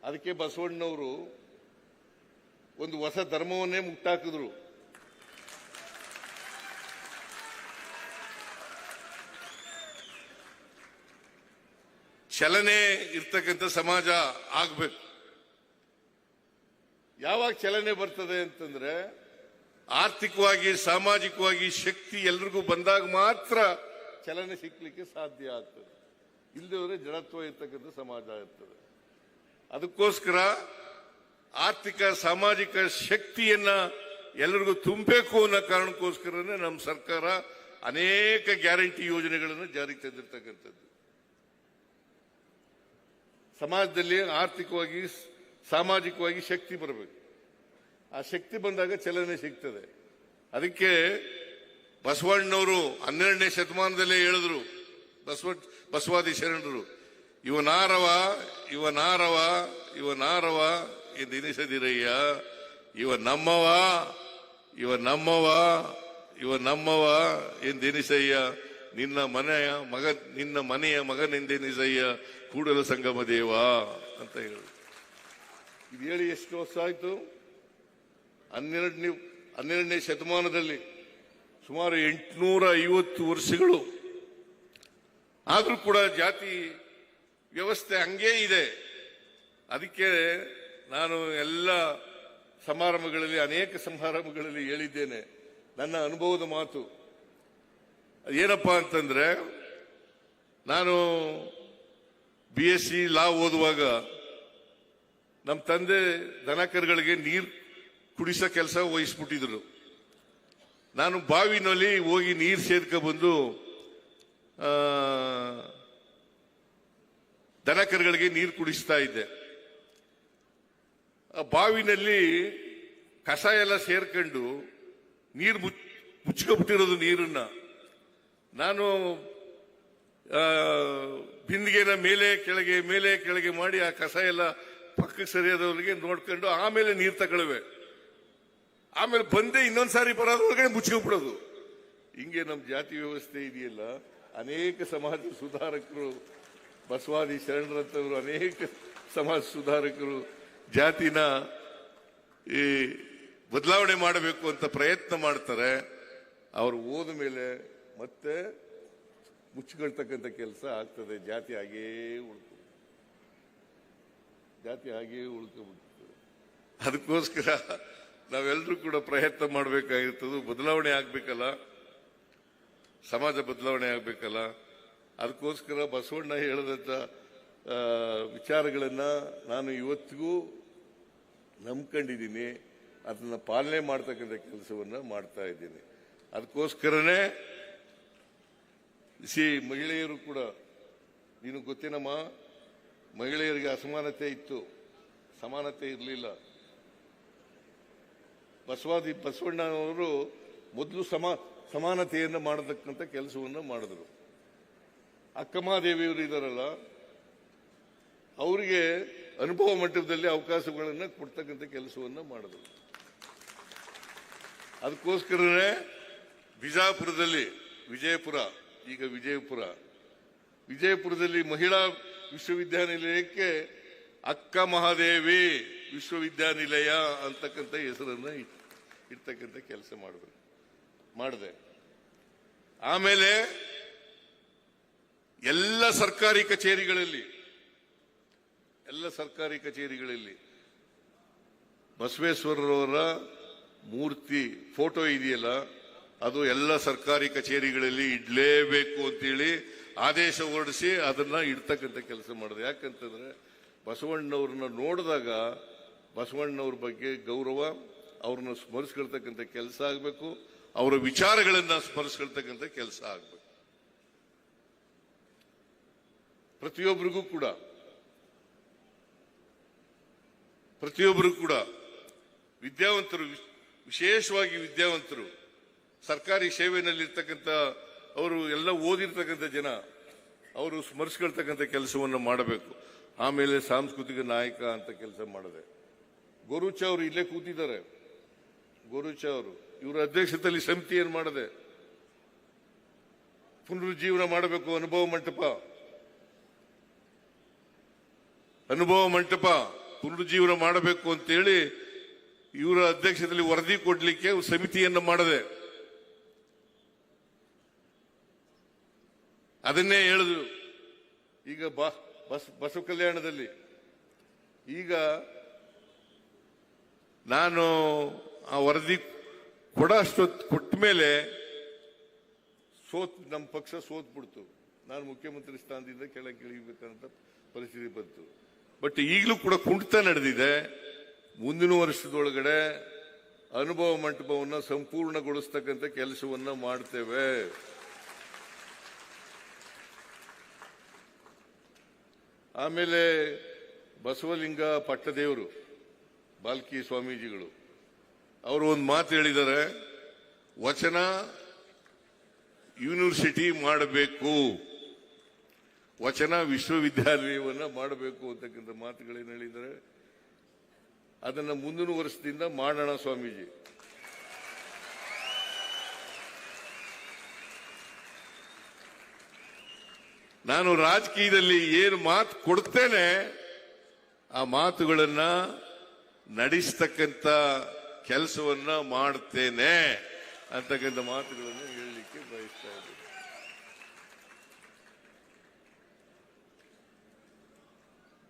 ಅದಕ್ಕೆ ಬಸವಣ್ಣವರು ಒಂದು ಹೊಸ ಧರ್ಮವನ್ನೇ ಮುಟ್ಟಾಕಿದ್ರು. ಚಲನೆ ಇರ್ತಕ್ಕಂಥ ಸಮಾಜ ಆಗ್ಬೇಕು. ಯಾವಾಗ ಚಲನೆ ಬರ್ತದೆ ಅಂತಂದ್ರೆ, ಆರ್ಥಿಕವಾಗಿ ಸಾಮಾಜಿಕವಾಗಿ ಶಕ್ತಿ ಎಲ್ರಿಗೂ ಬಂದಾಗ ಮಾತ್ರ ಚಲನೆ ಸಿಕ್ಲಿಕ್ಕೆ ಸಾಧ್ಯ ಆಗ್ತದೆ. ಇಲ್ಲದವರೆ ಜಡತ್ವ ಇರ್ತಕ್ಕಂಥ ಸಮಾಜ ಇರ್ತದೆ. ಅದಕ್ಕೋಸ್ಕರ ಆರ್ಥಿಕ ಸಾಮಾಜಿಕ ಶಕ್ತಿಯನ್ನ ಎಲ್ಲರಿಗೂ ತುಂಬಬೇಕು ಅನ್ನೋ ಕಾರಣಕ್ಕೋಸ್ಕರನೇ ನಮ್ಮ ಸರ್ಕಾರ ಅನೇಕ ಗ್ಯಾರಂಟಿ ಯೋಜನೆಗಳನ್ನು ಜಾರಿಗೆ ತಂದಿರ್ತಕ್ಕಂಥದ್ದು. ಸಮಾಜದಲ್ಲಿ ಆರ್ಥಿಕವಾಗಿ ಸಾಮಾಜಿಕವಾಗಿ ಶಕ್ತಿ ಬರಬೇಕು. ಆ ಶಕ್ತಿ ಬಂದಾಗ ಚಲನೆ ಸಿಗ್ತದೆ. ಅದಕ್ಕೆ ಬಸವಣ್ಣವರು 12ನೇ ಶತಮಾನದಲ್ಲೇ ಹೇಳಿದ್ರು, ಬಸವಾದಿ ಶರಣರು, ಇವನಾರವ ಇವನಾರವ ಇವನಾರವ ಎಂದೆನಿಸದಿರಯ್ಯ, ಇವ ನಮ್ಮವ ಇವ ನಮ್ಮವ ಇವ ನಮ್ಮವ ಎಂದೆನಿಸಯ್ಯ, ನಿನ್ನ ಮನೆಯ ಮಗನೆಂದೆನಿಸಯ್ಯ ಕೂಡಲ ಸಂಗಮ ದೇವ ಅಂತ ಹೇಳಿ. ಇದು ಹೇಳಿ ಎಷ್ಟು ವರ್ಷ ಆಯ್ತು? 12ನೇ ಶತಮಾನದಲ್ಲಿ ಸುಮಾರು 850 ವರ್ಷಗಳು ಆದ್ರೂ ಕೂಡ ಜಾತಿ ವ್ಯವಸ್ಥೆ ಹಂಗೇ ಇದೆ. ಅದಕ್ಕೆ ನಾನು ಎಲ್ಲ ಸಮಾರಂಭಗಳಲ್ಲಿ ಅನೇಕ ಸಮಾರಂಭಗಳಲ್ಲಿ ಹೇಳಿದ್ದೇನೆ ನನ್ನ ಅನುಭವದ ಮಾತು. ಏನಪ್ಪಾ ಅಂತಂದ್ರೆ, ನಾನು BSc ಲಾ ಓದುವಾಗ ನಮ್ಮ ತಂದೆ ದನಕರುಗಳಿಗೆ ನೀರು ಕುಡಿಸೋ ಕೆಲಸ ವಹಿಸ್ಬಿಟ್ಟಿದ್ರು. ನಾನು ಬಾವಿನಲ್ಲಿ ಹೋಗಿ ನೀರು ಸೇರ್ಕೊಂಡ್ಬಂದು ದನಕರುಗಳಿಗೆ ನೀರು ಕುಡಿಸ್ತಾ ಇದ್ದೆ. ಆ ಬಾವಿನಲ್ಲಿ ಕಸ ಎಲ್ಲ ಸೇರ್ಕೊಂಡು ನೀರು ಮುಚ್ಕೊಬಿಟ್ಟಿರೋದು ನೀರನ್ನ. ನಾನು ಬಿಂದಿಗೆನ ಮೇಲೆ ಕೆಳಗೆ ಮಾಡಿ ಆ ಕಸ ಎಲ್ಲ ಪಕ್ಕಕ್ಕೆ ಸರಿಯಾದವ್ರಿಗೆ ನೋಡ್ಕೊಂಡು ಆಮೇಲೆ ನೀರು ತಗೊಳ್ಳುವೆ. ಆಮೇಲೆ ಬಂದೆ ಇನ್ನೊಂದ್ಸಾರಿ ಬರೋದ್ರೊಳಗಡೆ ಮುಚ್ಕೊಂಡ್ಬಿಡೋದು. ಹಿಂಗೆ ನಮ್ಮ ಜಾತಿ ವ್ಯವಸ್ಥೆ ಇದೆಯಲ್ಲ, ಅನೇಕ ಸಮಾಜ ಸುಧಾರಕರು, ಬಸವಾದಿ ಶರಣರಂತವರು ಅನೇಕ ಸಮಾಜ ಸುಧಾರಕರು ಜಾತಿನ ಈ ಬದಲಾವಣೆ ಮಾಡಬೇಕು ಅಂತ ಪ್ರಯತ್ನ ಮಾಡ್ತಾರೆ. ಅವರು ಹೋದ ಮೇಲೆ ಮತ್ತೆ ಮುಚ್ಚಿಕೊಳ್ತಕ್ಕಂಥ ಕೆಲಸ ಆಗ್ತದೆ. ಜಾತಿ ಹಾಗೇ ಉಳ್ಕೊಬಿಡ್ತದೆ. ಅದಕ್ಕೋಸ್ಕರ ನಾವೆಲ್ಲರೂ ಕೂಡ ಪ್ರಯತ್ನ ಮಾಡಬೇಕಾಗಿರ್ತದೆ. ಬದಲಾವಣೆ ಆಗ್ಬೇಕಲ್ಲ, ಸಮಾಜ ಬದಲಾವಣೆ ಆಗ್ಬೇಕಲ್ಲ. ಅದಕ್ಕೋಸ್ಕರ ಬಸವಣ್ಣ ಹೇಳಿದಂತ ವಿಚಾರಗಳನ್ನ ನಾನು ಇವತ್ತಿಗೂ ನಂಬ್ಕೊಂಡಿದ್ದೀನಿ. ಅದನ್ನ ಪಾಲನೆ ಮಾಡ್ತಕ್ಕಂಥ ಕೆಲಸವನ್ನ ಮಾಡ್ತಾ ಇದ್ದೀನಿ. ಅದಕ್ಕೋಸ್ಕರನೇ ಮಹಿಳೆಯರು ಕೂಡ, ನೀನು ಗೊತ್ತೇನಮ್ಮ, ಮಹಿಳೆಯರಿಗೆ ಅಸಮಾನತೆ ಇತ್ತು, ಸಮಾನತೆ ಇರಲಿಲ್ಲ. ಬಸವಣ್ಣನವರು ಮೊದಲು ಸಮಾನತೆಯನ್ನು ಮಾಡತಕ್ಕಂಥ ಕೆಲಸವನ್ನು ಮಾಡಿದ್ರು. ಅಕ್ಕಮಹಾದೇವಿಯವರು ಇದಾರಲ್ಲ, ಅವರಿಗೆ ಅನುಭವ ಮಟ್ಟದಲ್ಲಿ ಅವಕಾಶಗಳನ್ನು ಕೊಡ್ತಕ್ಕಂಥ ಕೆಲಸವನ್ನು ಮಾಡಿದ್ರು. ಅದಕ್ಕೋಸ್ಕರನೇ ವಿಜಯಪುರದಲ್ಲಿ ಮಹಿಳಾ ವಿಶ್ವವಿದ್ಯಾನಿಲಯಕ್ಕೆ ಅಕ್ಕ ಮಹಾದೇವಿ ವಿಶ್ವವಿದ್ಯಾನಿಲಯ ಅಂತಕ್ಕಂಥ ಹೆಸರನ್ನ ಇರ್ತಕ್ಕಂಥ ಕೆಲಸ ಮಾಡಿದೆ. ಆಮೇಲೆ ಎಲ್ಲ ಸರ್ಕಾರಿ ಕಚೇರಿಗಳಲ್ಲಿ ಎಲ್ಲ ಸರ್ಕಾರಿ ಕಚೇರಿಗಳಲ್ಲಿ ಬಸವೇಶ್ವರರವರ ಮೂರ್ತಿ ಫೋಟೋ ಇದೆಯಲ್ಲ, ಅದು ಎಲ್ಲ ಸರ್ಕಾರಿ ಕಚೇರಿಗಳಲ್ಲಿ ಇಡ್ಲೇಬೇಕು ಅಂತೇಳಿ ಆದೇಶ ಹೊರಡಿಸಿ ಅದನ್ನ ಇಡ್ತಕ್ಕಂಥ ಕೆಲಸ ಮಾಡಿದೆ. ಯಾಕಂತಂದ್ರೆ ಬಸವಣ್ಣವ್ರನ್ನ ನೋಡಿದಾಗ ಬಸವಣ್ಣವ್ರ ಬಗ್ಗೆ ಗೌರವ, ಅವ್ರನ್ನ ಸ್ಮರಿಸ್ಕೊಳ್ತಕ್ಕಂಥ ಕೆಲಸ ಆಗಬೇಕು, ಅವರ ವಿಚಾರಗಳನ್ನ ಸ್ಮರಿಸ್ಕೊಳ್ತಕ್ಕಂಥ ಕೆಲಸ ಆಗಬೇಕು. ಪ್ರತಿಯೊಬ್ಬರಿಗೂ ಕೂಡ ವಿದ್ಯಾವಂತರು, ವಿಶೇಷವಾಗಿ ವಿದ್ಯಾವಂತರು, ಸರ್ಕಾರಿ ಸೇವೆಯಲ್ಲಿರ್ತಕ್ಕಂಥ ಅವರು ಎಲ್ಲ ಓದಿರ್ತಕ್ಕಂಥ ಜನ, ಅವರು ಸ್ಮರಿಸ್ಕೊಳ್ತಕ್ಕಂಥ ಕೆಲಸವನ್ನು ಮಾಡಬೇಕು. ಆಮೇಲೆ ಸಾಂಸ್ಕೃತಿಕ ನಾಯಕ ಅಂತ ಕೆಲಸ ಮಾಡಿದೆ. ಗೋರುಚ ಅವರು ಇಲ್ಲೇ ಕೂತಿದ್ದಾರೆ. ಗೋರುಚ ಅವರು ಇವರ ಅಧ್ಯಕ್ಷತೆಯಲ್ಲಿ ಸಮಿತಿಯನ್ನು ಮಾಡಿದೆ. ಪುನರುಜ್ಜೀವನ ಮಾಡಬೇಕು, ಅನುಭವ ಮಂಟಪ ಪುನರುಜ್ಜೀವನ ಮಾಡಬೇಕು ಅಂತೇಳಿ ಇವರ ಅಧ್ಯಕ್ಷತೆಯಲ್ಲಿ ವರದಿ ಕೊಡ್ಲಿಕ್ಕೆ ಸಮಿತಿಯನ್ನು ಮಾಡಿದೆ. ಅದನ್ನೇ ಹೇಳಿದ್ರು. ಈಗ ಬಸವ ಕಲ್ಯಾಣದಲ್ಲಿ ಈಗ ನಾನು ಆ ವರದಿ ಕೊಟ್ಟ ಮೇಲೆ ನಮ್ಮ ಪಕ್ಷ ಸೋತ್ಬಿಡ್ತು. ನಾನು ಮುಖ್ಯಮಂತ್ರಿ ಸ್ಥಾನದಿಂದ ಕೆಳಗಿಳಿಬೇಕಂತ ಪರಿಸ್ಥಿತಿ ಬಂತು. ಬಟ್ ಈಗಲೂ ಕೂಡ ಕುಂಠಿತ ನಡೆದಿದೆ. ಮುಂದಿನ ವರ್ಷದೊಳಗಡೆ ಅನುಭವ ಮಂಟಪವನ್ನು ಸಂಪೂರ್ಣಗೊಳಿಸ್ತಕ್ಕಂಥ ಕೆಲಸವನ್ನ ಮಾಡ್ತೇವೆ. ಆಮೇಲೆ ಬಸವಲಿಂಗ ಪಟ್ಟದೇವರು ಬಾಲ್ಕಿ ಸ್ವಾಮೀಜಿಗಳು ಅವರು ಒಂದು ಮಾತು ಹೇಳಿದ್ದಾರೆ, ವಚನ ಯೂನಿವರ್ಸಿಟಿ ಮಾಡಬೇಕು, ವಚನ ವಿಶ್ವವಿದ್ಯಾಲಯವನ್ನ ಮಾಡಬೇಕು ಅಂತಕ್ಕಂಥ ಮಾತುಗಳೇನು ಹೇಳಿದ್ದಾರೆ. ಅದನ್ನ ಮುಂದಿನ ವರ್ಷದಿಂದ ಮಾಡೋಣ ಸ್ವಾಮೀಜಿ. ನಾನು ರಾಜಕೀಯದಲ್ಲಿ ಏನು ಮಾತು ಕೊಡ್ತೇನೆ ಆ ಮಾತುಗಳನ್ನ ನಡೆಸ್ತಕ್ಕಂಥ ಕೆಲಸವನ್ನ ಮಾಡ್ತೇನೆ ಅಂತಕ್ಕಂಥ ಮಾತುಗಳನ್ನು ಹೇಳಲಿಕ್ಕೆ ಬಯಸ್ತಾ ಇದ್ದೀನಿ.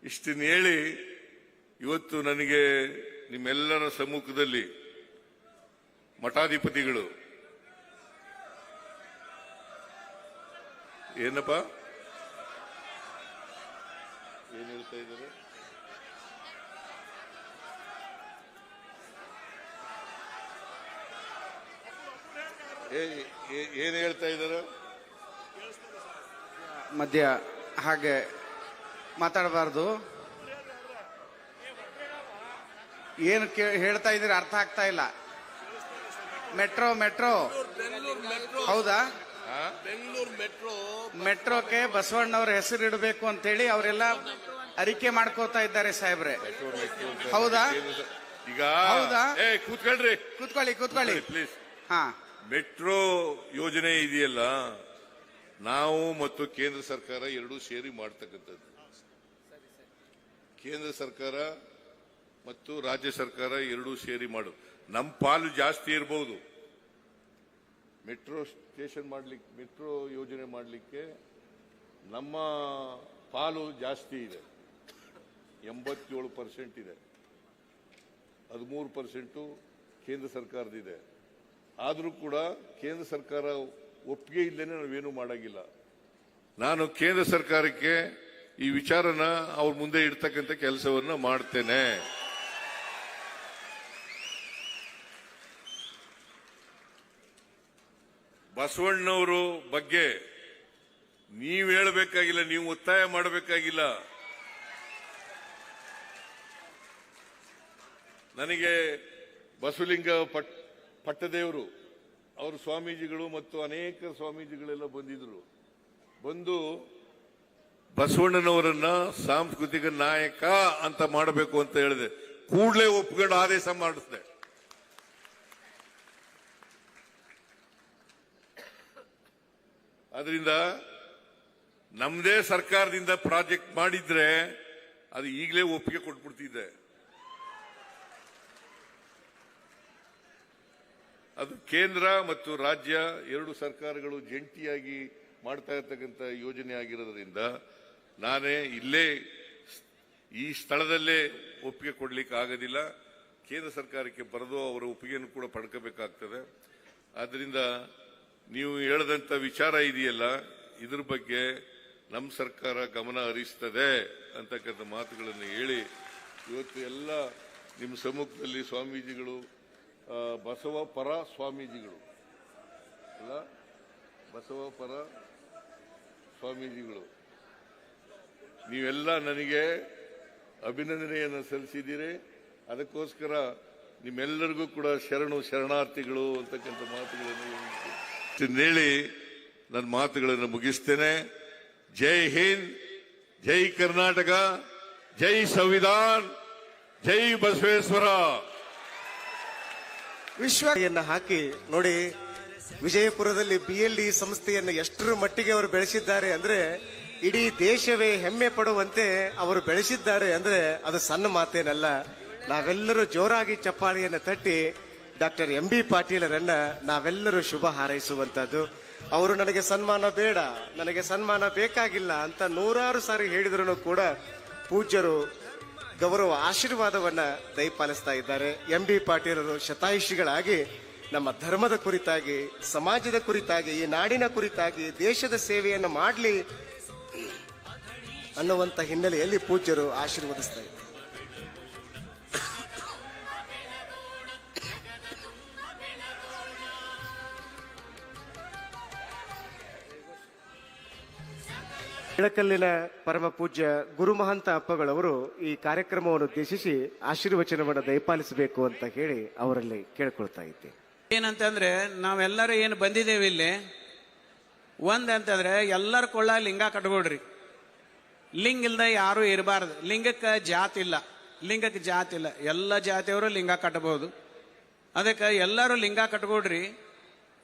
ಇಷ್ಟನ್ನು ಹೇಳಿ ಇವತ್ತು ನನಗೆ ನಿಮ್ಮೆಲ್ಲರ ಸಮ್ಮುಖದಲ್ಲಿ ಮಠಾಧಿಪತಿಗಳು ಏನಪ್ಪ ಏನ್ ಹೇಳ್ತಾ ಇದ್ದಾರೆ, ಏನ್ ಹೇಳ್ತಾ ಇದ್ದಾರೆ, ಮಧ್ಯ ಹಾಗೆ ಮಾತಾಡಬಾರ್ದು. ಏನು ಹೇಳ್ತಾ ಇದ್ದೀರಿ ಅರ್ಥ ಆಗ್ತಾ ಇಲ್ಲ. ಮೆಟ್ರೋ ಹೌದಾ? ಮೆಟ್ರೋಕ್ಕೆ ಬಸವಣ್ಣವ್ರ ಹೆಸರು ಇಡಬೇಕು ಅಂತ ಹೇಳಿ ಅವರೆಲ್ಲ ಅರಿಕೆ ಮಾಡ್ಕೋತಾ ಇದ್ದಾರೆ ಸಾಹೇಬ್ರೆ. ಹೌದಾ? ಈಗ ಹೌದಾ? ಕೂತ್ಕೊಳ್ಳಿ ಪ್ಲೀಸ್. ಹಾ, ಮೆಟ್ರೋ ಯೋಜನೆ ಇದೆಯಲ್ಲ, ನಾವು ಮತ್ತು ಕೇಂದ್ರ ಸರ್ಕಾರ ಎರಡೂ ಸೇರಿ ಮಾಡ್ತಕ್ಕಂಥದ್ದು. ಕೇಂದ್ರ ಸರ್ಕಾರ ಮತ್ತು ರಾಜ್ಯ ಸರ್ಕಾರ ಎರಡೂ ಸೇರಿ ಮಾಡು. ನಮ್ಮ ಪಾಲು ಜಾಸ್ತಿ ಇರಬಹುದು. ಮೆಟ್ರೋ ಸ್ಟೇಷನ್ ಮಾಡ್ಲಿಕ್ಕೆ, ಮೆಟ್ರೋ ಯೋಜನೆ ಮಾಡಲಿಕ್ಕೆ ನಮ್ಮ ಪಾಲು ಜಾಸ್ತಿ ಇದೆ. 87% ಇದೆ. 13% ಕೇಂದ್ರ ಸರ್ಕಾರದಿದೆ. ಆದರೂ ಕೂಡ ಕೇಂದ್ರ ಸರ್ಕಾರ ಒಪ್ಪಿಗೆ ಇಲ್ಲದೇನೆ ನಾವೇನು ಮಾಡಂಗಿಲ್ಲ. ನಾನು ಕೇಂದ್ರ ಸರ್ಕಾರಕ್ಕೆ ಈ ವಿಚಾರನ ಅವ್ರ ಮುಂದೆ ಇಡ್ತಕ್ಕಂಥ ಕೆಲಸವನ್ನ ಮಾಡ್ತೇನೆ. ಬಸವಣ್ಣವರು ಬಗ್ಗೆ ನೀವು ಹೇಳಬೇಕಾಗಿಲ್ಲ, ನೀವು ಒತ್ತಾಯ ಮಾಡಬೇಕಾಗಿಲ್ಲ. ನನಗೆ ಬಸವಲಿಂಗ ಪಟ್ಟದೇವರು ಅವರು ಸ್ವಾಮೀಜಿಗಳು ಮತ್ತು ಅನೇಕ ಸ್ವಾಮೀಜಿಗಳೆಲ್ಲ ಬಂದು ಬಸವಣ್ಣನವರನ್ನ ಸಾಂಸ್ಕೃತಿಕ ನಾಯಕ ಅಂತ ಮಾಡಬೇಕು ಅಂತ ಹೇಳಿದೆ. ಕೂಡಲೇ ಒಪ್ಕೊಂಡು ಆದೇಶ ಮಾಡಿಸಿದೆ. ಅದರಿಂದ ನಮ್ದೇ ಸರ್ಕಾರದಿಂದ ಪ್ರಾಜೆಕ್ಟ್ ಮಾಡಿದ್ರೆ ಅದು ಈಗಲೇ ಒಪ್ಪಿಗೆ ಕೊಟ್ಬಿಡ್ತಿದ್ದೆ. ಅದು ಕೇಂದ್ರ ಮತ್ತು ರಾಜ್ಯ ಎರಡು ಸರ್ಕಾರಗಳು ಜಂಟಿಯಾಗಿ ಮಾಡ್ತಾ ಇರ್ತಕ್ಕಂಥ ಯೋಜನೆ ಆಗಿರೋದ್ರಿಂದ ನಾನೇ ಇಲ್ಲೇ ಈ ಸ್ಥಳದಲ್ಲೇ ಒಪ್ಪಿಗೆ ಕೊಡ್ಲಿಕ್ಕೆ ಆಗೋದಿಲ್ಲ. ಕೇಂದ್ರ ಸರ್ಕಾರಕ್ಕೆ ಬರೆದು ಅವರ ಒಪ್ಪಿಗೆಯನ್ನು ಕೂಡ ಪಡ್ಕೋಬೇಕಾಗ್ತದೆ. ಆದ್ರಿಂದ ನೀವು ಹೇಳದಂತ ವಿಚಾರ ಇದೆಯಲ್ಲ, ಇದ್ರ ಬಗ್ಗೆ ನಮ್ಮ ಸರ್ಕಾರ ಗಮನ ಹರಿಸ್ತದೆ ಅಂತಕ್ಕಂಥ ಮಾತುಗಳನ್ನು ಹೇಳಿ ಇವತ್ತು ಎಲ್ಲ ನಿಮ್ಮ ಸಮ್ಮುಖದಲ್ಲಿ ಸ್ವಾಮೀಜಿಗಳು, ಬಸವ ಪರ ಸ್ವಾಮೀಜಿಗಳು ಅಲ್ಲ, ಬಸವ ಪರ ಸ್ವಾಮೀಜಿಗಳು ನೀವೆಲ್ಲ ನನಗೆ ಅಭಿನಂದನೆಯನ್ನು ಸಲ್ಲಿಸಿದ್ದೀರಿ. ಅದಕ್ಕೋಸ್ಕರ ನಿಮ್ಮೆಲ್ಲರಿಗೂ ಕೂಡ ಶರಣಾರ್ಥಿಗಳು ಅಂತಕ್ಕಂಥ ಮಾತುಗಳನ್ನು ಹೇಳಿ ನನ್ನ ಮಾತುಗಳನ್ನು ಮುಗಿಸ್ತೇನೆ. ಜೈ ಹಿಂದ್, ಜೈ ಕರ್ನಾಟಕ, ಜೈ ಸಂವಿಧಾನ್, ಜೈ ಬಸವೇಶ್ವರ. ವಿಶ್ವಯನ್ನು ಹಾಕಿ ನೋಡಿ, ವಿಜಯಪುರದಲ್ಲಿ BLD ಸಂಸ್ಥೆಯನ್ನು ಎಷ್ಟರ ಮಟ್ಟಿಗೆ ಅವರು ಬೆಳೆಸಿದ್ದಾರೆ ಅಂದ್ರೆ ಇಡೀ ದೇಶವೇ ಹೆಮ್ಮೆ ಪಡುವಂತೆ ಅವರು ಬೆಳೆಸಿದ್ದಾರೆ ಅಂದ್ರೆ ಅದು ಸಣ್ಣ ಮಾತೇನಲ್ಲ. ನಾವೆಲ್ಲರೂ ಜೋರಾಗಿ ಚಪ್ಪಾಳಿಯನ್ನು ತಟ್ಟಿ ಡಾಕ್ಟರ್ MB ಪಾಟೀಲರನ್ನ ನಾವೆಲ್ಲರೂ ಶುಭ ಹಾರೈಸುವಂತದ್ದು. ಅವರು ನನಗೆ ಸನ್ಮಾನ ಬೇಡ, ನನಗೆ ಸನ್ಮಾನ ಬೇಕಾಗಿಲ್ಲ ಅಂತ ನೂರಾರು ಸಾರಿ ಹೇಳಿದ್ರು ಕೂಡ ಪೂಜ್ಯರು ಗೌರವ ಆಶೀರ್ವಾದವನ್ನ ದಯಪಾಲಿಸ್ತಾ ಇದ್ದಾರೆ. MB ಪಾಟೀಲರು ಶತಾಯುಷಿಗಳಾಗಿ ನಮ್ಮ ಧರ್ಮದ ಕುರಿತಾಗಿ, ಸಮಾಜದ ಕುರಿತಾಗಿ, ಈ ನಾಡಿನ ಕುರಿತಾಗಿ ದೇಶದ ಸೇವೆಯನ್ನು ಮಾಡಲಿ ಅನ್ನುವಂತ ಹಿನ್ನೆಲೆಯಲ್ಲಿ ಪೂಜ್ಯರು ಆಶೀರ್ವದಿಸ್ತಾ ಇದ್ದಾರೆ. ಇಳಕಲ್ಲಿನ ಪರಮ ಪೂಜ್ಯ ಗುರುಮಹಂತ ಅಪ್ಪಗಳವರು ಈ ಕಾರ್ಯಕ್ರಮವನ್ನು ಉದ್ದೇಶಿಸಿ ಆಶೀರ್ವಚನವನ್ನು ದಯಪಾಲಿಸಬೇಕು ಅಂತ ಹೇಳಿ ಅವರಲ್ಲಿ ಕೇಳ್ಕೊಳ್ತಾ ಇದ್ದೆ. ಏನಂತಂದ್ರೆ ನಾವೆಲ್ಲರೂ ಏನು ಬಂದಿದ್ದೇವೆ ಇಲ್ಲಿ, ಒಂದಂತಂದ್ರೆ ಎಲ್ಲರ ಕೊಳ್ಳ ಲಿಂಗ ಕಟ್ಕೊಡ್ರಿ. ಲಿಂಗ ಇಲ್ದ ಯಾರು ಇರಬಾರ್ದು. ಲಿಂಗಕ್ಕೆ ಜಾತಿ ಇಲ್ಲ, ಲಿಂಗಕ್ಕೆ ಜಾತಿ ಇಲ್ಲ, ಎಲ್ಲ ಜಾತಿಯವರು ಲಿಂಗ ಕಟ್ಟಬಹುದು. ಅದಕ್ಕೆ ಎಲ್ಲರೂ ಲಿಂಗ ಕಟ್ಕೊಡ್ರಿ.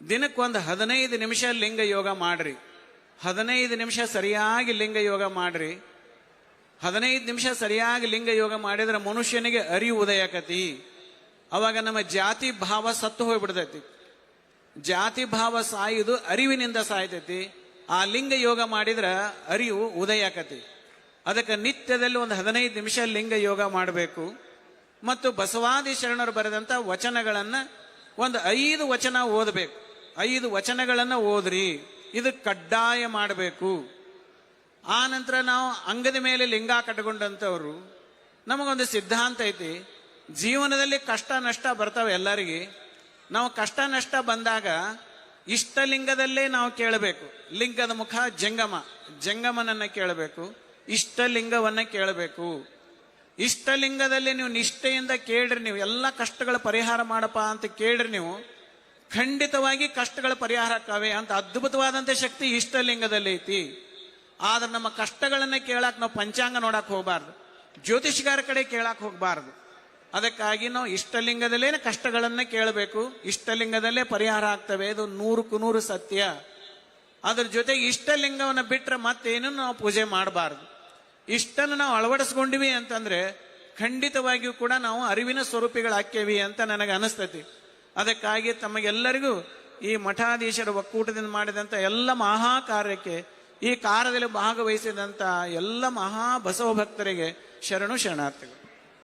ದಿನಕ್ಕೊಂದು 15 ನಿಮಿಷ ಲಿಂಗ ಯೋಗ ಮಾಡ್ರಿ. 15 ನಿಮಿಷ ಸರಿಯಾಗಿ ಲಿಂಗ ಯೋಗ ಮಾಡ್ರಿ. 15 ನಿಮಿಷ ಸರಿಯಾಗಿ ಲಿಂಗ ಯೋಗ ಮಾಡಿದ್ರೆ ಮನುಷ್ಯನಿಗೆ ಅರಿವು ಉದಯಕತಿ. ಅವಾಗ ನಮ್ಮ ಜಾತಿ ಭಾವ ಸತ್ತು ಹೋಗ್ಬಿಡ್ತೈತಿ. ಜಾತಿ ಭಾವ ಸಾಯುವುದು ಅರಿವಿನಿಂದ ಸಾಯ್ತೈತಿ. ಆ ಲಿಂಗ ಯೋಗ ಮಾಡಿದ್ರೆ ಅರಿವು ಉದಯಕತಿ. ಅದಕ್ಕೆ ನಿತ್ಯದಲ್ಲಿ ಒಂದು 15 ನಿಮಿಷ ಲಿಂಗ ಯೋಗ ಮಾಡಬೇಕು. ಮತ್ತು ಬಸವಾದಿ ಶರಣರು ಬರೆದಂತ ವಚನಗಳನ್ನ ಒಂದು 5 ವಚನ ಓದಬೇಕು. 5 ವಚನಗಳನ್ನ ಓದ್ರಿ. ಇದು ಕಡ್ಡಾಯ ಮಾಡಬೇಕು. ಆ ನಂತರ ನಾವು ಅಂಗದ ಮೇಲೆ ಲಿಂಗ ಕಟ್ಕೊಂಡಂತವ್ರು, ನಮಗೊಂದು ಸಿದ್ಧಾಂತ ಐತಿ, ಜೀವನದಲ್ಲಿ ಕಷ್ಟ ನಷ್ಟ ಬರ್ತಾವೆ ಎಲ್ಲರಿಗೆ. ನಾವು ಕಷ್ಟ ನಷ್ಟ ಬಂದಾಗ ಇಷ್ಟಲಿಂಗದಲ್ಲೇ ನಾವು ಕೇಳಬೇಕು. ಲಿಂಗದ ಮುಖ ಜಂಗಮ, ಜಂಗಮನನ್ನ ಕೇಳಬೇಕು. ಇಷ್ಟಲಿಂಗವನ್ನ ಕೇಳಬೇಕು. ಇಷ್ಟಲಿಂಗದಲ್ಲಿ ನೀವು ನಿಷ್ಠೆಯಿಂದ ಕೇಳ್ರಿ. ನೀವು ಎಲ್ಲ ಕಷ್ಟಗಳ ಪರಿಹಾರ ಮಾಡಪ್ಪ ಅಂತ ಕೇಳ್ರಿ. ನೀವು ಖಂಡಿತವಾಗಿ ಕಷ್ಟಗಳ ಪರಿಹಾರ ಆಕ್ಕವೆ ಅಂತ ಅದ್ಭುತವಾದಂತ ಶಕ್ತಿ ಇಷ್ಟಲಿಂಗದಲ್ಲಿ ಐತಿ. ಆದ್ರೆ ನಮ್ಮ ಕಷ್ಟಗಳನ್ನ ಕೇಳಕ್ ನಾವು ಪಂಚಾಂಗ ನೋಡಕ್ ಹೋಗ್ಬಾರ್ದು, ಜ್ಯೋತಿಷ್ಗಾರ ಕಡೆ ಕೇಳಕ್ ಹೋಗ್ಬಾರ್ದು. ಅದಕ್ಕಾಗಿ ನಾವು ಇಷ್ಟಲಿಂಗದಲ್ಲೇನೆ ಕಷ್ಟಗಳನ್ನ ಕೇಳಬೇಕು. ಇಷ್ಟಲಿಂಗದಲ್ಲೇ ಪರಿಹಾರ ಆಗ್ತವೆ. ಇದು 100ಕ್ಕೆ 100 ಸತ್ಯ. ಅದ್ರ ಜೊತೆಗೆ ಇಷ್ಟಲಿಂಗವನ್ನ ಬಿಟ್ರೆ ಮತ್ತೇನು ನಾವು ಪೂಜೆ ಮಾಡಬಾರ್ದು. ಇಷ್ಟನ್ನು ನಾವು ಅಳವಡಿಸ್ಕೊಂಡಿವಿ ಅಂತಂದ್ರೆ ಖಂಡಿತವಾಗಿಯೂ ಕೂಡ ನಾವು ಅರಿವಿನ ಸ್ವರೂಪಿಗಳಾಕ್ಯವಿ ಅಂತ ನನಗೆ ಅನಿಸ್ತೈತಿ. ಅದಕ್ಕಾಗಿ ತಮಗೆಲ್ಲರಿಗೂ ಈ ಮಠಾಧೀಶರ ಒಕ್ಕೂಟದಿಂದ ಮಾಡಿದಂತ ಎಲ್ಲ ಮಹಾ ಕಾರ್ಯಕ್ಕೆ, ಈ ಕಾರ್ಯದಲ್ಲಿ ಭಾಗವಹಿಸಿದಂತ ಎಲ್ಲ ಮಹಾ ಬಸವ ಭಕ್ತರಿಗೆ ಶರಣಾರ್ಥಿಗಳು.